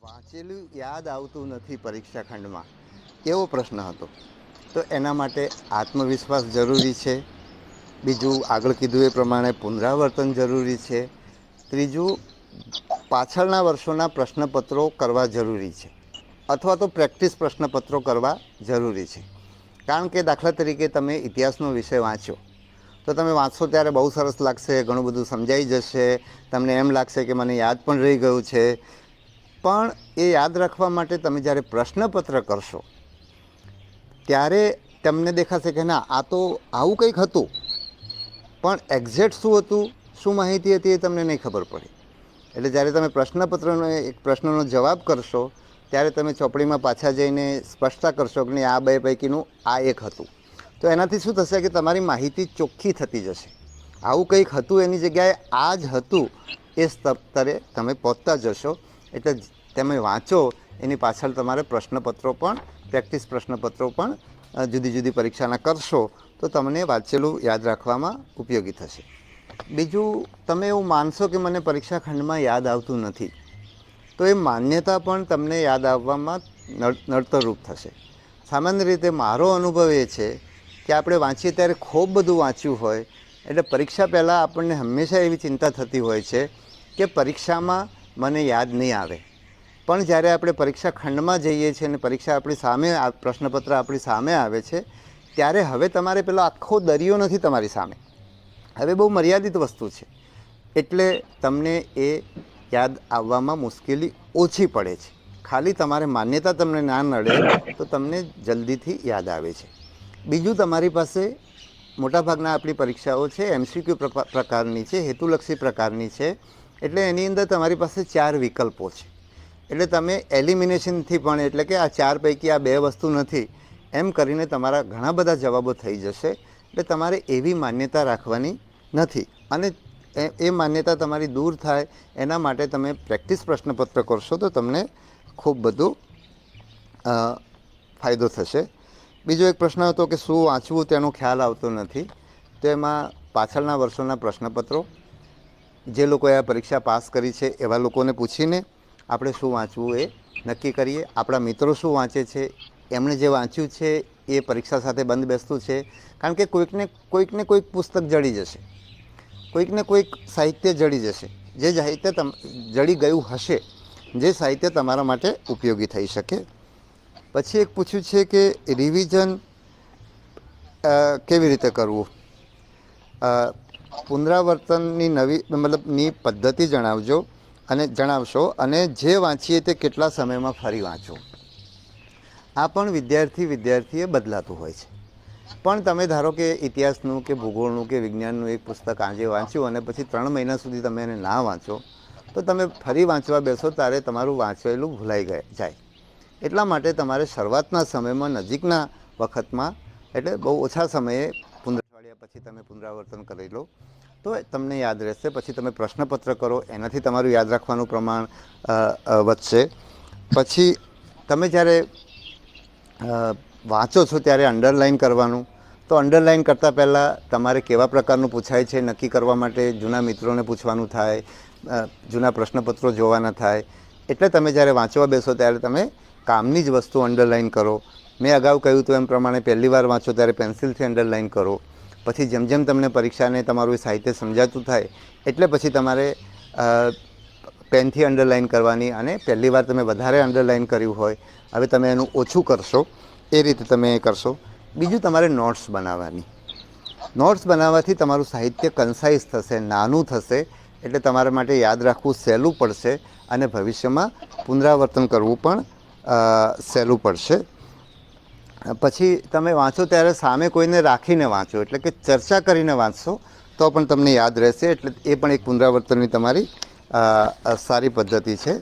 વાંચેલું યાદ આવતું નથી પરીક્ષા ખંડમાં, એવો પ્રશ્ન હતો. તો એના માટે આત્મવિશ્વાસ જરૂરી છે. બીજું, આગળ કીધું એ પ્રમાણે પુનરાવર્તન જરૂરી છે. ત્રીજું, પાછળના વર્ષોના પ્રશ્નપત્રો કરવા જરૂરી છે, અથવા તો પ્રેક્ટિસ પ્રશ્નપત્રો કરવા જરૂરી છે. કારણ કે દાખલા તરીકે તમે ઇતિહાસનો વિષય વાંચો તો તમે વાંચશો ત્યારે બહુ સરસ લાગશે, ઘણું બધું સમજાઈ જશે, તમને એમ લાગશે કે મને યાદ પણ રહી ગયું છે. પણ એ યાદ રાખવા માટે તમે જ્યારે પ્રશ્નપત્ર કરશો ત્યારે તમને દેખાશે કે ના, આ તો આવું કંઈક હતું, પણ એક્ઝેક્ટ શું હતું, શું માહિતી હતી, એ તમને નહીં ખબર પડે. એટલે જ્યારે તમે પ્રશ્નપત્રનો એક પ્રશ્નનો જવાબ કરશો ત્યારે તમે ચોપડીમાં પાછા જઈને સ્પષ્ટતા કરશો કે આ બે પૈકીનું આ એક હતું. તો એનાથી શું થશે કે તમારી માહિતી ચોખ્ખી થતી જશે. આવું કંઈક હતું એની જગ્યાએ આ જ હતું એ સ્તરે તમે પહોંચતા જશો. એટલે તમે વાંચો એની પાછળ તમારે પ્રશ્નપત્રો પણ, પ્રેક્ટિસ પ્રશ્નપત્રો પણ જુદી જુદી પરીક્ષાના કરશો તો તમને વાંચેલું યાદ રાખવામાં ઉપયોગી થશે. બીજું, તમે એવું માનશો કે મને પરીક્ષા ખંડમાં યાદ આવતું નથી, તો એ માન્યતા પણ તમને યાદ આવવામાં નડતરરૂપ થશે. સામાન્ય રીતે મારો અનુભવ એ છે કે આપણે વાંચીએ ત્યારે ખૂબ બધું વાંચ્યું હોય એટલે પરીક્ષા પહેલાં આપણને હંમેશા એવી ચિંતા થતી હોય છે કે પરીક્ષામાં મને યાદ નહીં આવે. પણ જ્યારે આપણે પરીક્ષા ખંડમાં જઈએ છીએ અને પરીક્ષા આપણી સામે, પ્રશ્નપત્ર આપણી સામે આવે છે ત્યારે હવે તમારે પેલો આખો દરિયો નથી તમારી સામે, હવે બહુ મર્યાદિત વસ્તુ છે. એટલે તમને એ યાદ આવવામાં મુશ્કેલી ઓછી પડે છે. ખાલી તમારે માન્યતા તમને ના નડે તો તમને જલ્દીથી યાદ આવે છે. બીજું, તમારી પાસે મોટાભાગના આપણી પરીક્ષાઓ છે MCQ પ્રકારની છે, હેતુલક્ષી પ્રકારની છે. એટલે એની અંદર તમારી પાસે 4 વિકલ્પો છે. એટલે તમે એલિમિનેશનથી પણ, એટલે કે આ 4 પૈકી આ 2 વસ્તુ નથી એમ કરીને તમારા ઘણા બધા જવાબો થઈ જશે. એટલે તમારે એવી માન્યતા રાખવાની નથી. અને એ માન્યતા તમારી દૂર થાય એના માટે તમે પ્રેક્ટિસ પ્રશ્નપત્ર કરશો તો તમને ખૂબ બધું ફાયદો થશે. બીજો એક પ્રશ્ન હતો કે શું વાંચવું તેનો ખ્યાલ આવતો નથી. તો એમાં પાછળના વર્ષોના પ્રશ્નપત્રો, જે લોકોએ આ પરીક્ષા પાસ કરી છે એવા લોકોને પૂછીને આપણે શું વાંચવું એ નક્કી કરીએ. આપણા મિત્રો શું વાંચે છે, એમણે જે વાંચ્યું છે એ પરીક્ષા સાથે બંધ બેસતું છે. કારણ કે કોઈકને કોઈક પુસ્તક જડી જશે, કોઈકને કોઈક સાહિત્ય જડી જશે, જે સાહિત્ય જડી ગયું હશે, જે સાહિત્ય તમારા માટે ઉપયોગી થઈ શકે. પછી એક પૂછ્યું છે કે રિવિઝન કેવી રીતે કરવું, પુનરાવર્તનની ની પદ્ધતિ જણાવશો અને જે વાંચીએ તે કેટલા સમયમાં ફરી વાંચો. આ પણ વિદ્યાર્થીએ બદલાતું હોય છે. પણ તમે ધારો કે ઇતિહાસનું કે ભૂગોળનું કે વિજ્ઞાનનું એક પુસ્તક આજે વાંચ્યું અને પછી 3 મહિના સુધી તમે એને ના વાંચો તો તમે ફરી વાંચવા બેસો ત્યારે તમારું વાંચેલું ભૂલાઈ જાય. એટલા માટે તમારે શરૂઆતના સમયમાં, નજીકના વખતમાં, એટલે બહુ ઓછા સમયે અઠવાડિયા પછી તમે પુનરાવર્તન કરી લો તો તમને યાદ રહેશે. પછી તમે પ્રશ્નપત્ર કરો, એનાથી તમારું યાદ રાખવાનું પ્રમાણ વધશે. પછી તમે જ્યારે વાંચો છો ત્યારે અંડરલાઇન કરવાનું. તો અંડરલાઇન કરતાં પહેલાં તમારે કેવા પ્રકારનું પૂછાય છે નક્કી કરવા માટે જૂના મિત્રોને પૂછવાનું થાય, જૂના પ્રશ્નપત્રો જોવાના થાય. એટલે તમે જ્યારે વાંચવા બેસો ત્યારે તમે કામની જ વસ્તુ અંડરલાઇન કરો. મેં અગાઉ કહ્યું હતું એમ પ્રમાણે પહેલી વાર વાંચો ત્યારે પેન્સિલથી અંડરલાઇન કરો. પછી જેમ જેમ તમને પરીક્ષાને તમારું સાહિત્ય સમજાતું થાય એટલે પછી તમારે પેનથી અંડરલાઇન કરવાની, અને પહેલી વાર તમે વધારે અંડરલાઇન કર્યું હોય હવે તમે એનું ઓછું કરશો, એ રીતે તમે એ કરશો. બીજું, તમારે નોટ્સ બનાવવાની. નોટ્સ બનાવવાથી તમારું સાહિત્ય કન્સાઇઝ થશે, નાનું થશે. એટલે તમારા માટે યાદ રાખવું સહેલું પડશે અને ભવિષ્યમાં પુનરાવર્તન કરવું પણ સહેલું પડશે. પછી તમે વાંચો ત્યારે સામે કોઈને રાખીને વાંચો, એટલે કે ચર્ચા કરીને વાંચશો તો પણ તમને યાદ રહેશે. એટલે એ પણ એક પુનરાવર્તનની તમારી સારી પદ્ધતિ છે.